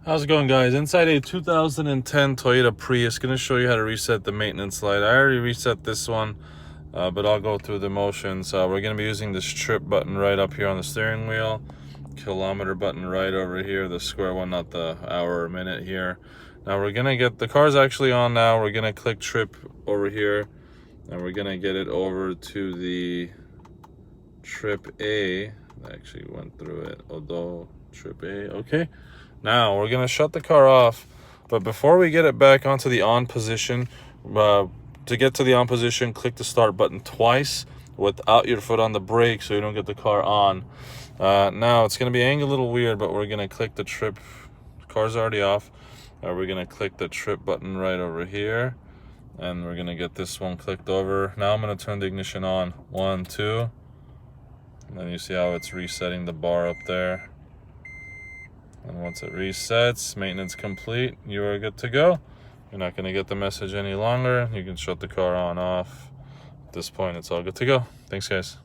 How's it going, guys? Inside a 2010 Toyota Prius. Going to show you how to reset the maintenance light. I already reset this one, but I'll go through the motions. We're going to be using this trip button right up here on the steering wheel, kilometer button right over here, the square one, not the hour or minute here. Now we're going to get the car's actually on now. We're going to click trip over here, and we're going to get it over to the trip A. I actually went through it, although trip A. Okay. Now we're gonna shut the car off, but before we get it back onto the on position, to get to the on position, click the start button twice without your foot on the brake so you don't get the car on. Now it's gonna be angled a little weird, but we're gonna click the trip. Car's already off. We're gonna click the trip button right over here, and we're gonna get this one clicked over. Now I'm gonna turn the ignition on. 1, 2, and then you see how it's resetting the bar up there. And once it resets, maintenance complete, you are good to go. You're not going to get the message any longer. You can shut the car on, off. At this point, it's all good to go. Thanks, guys.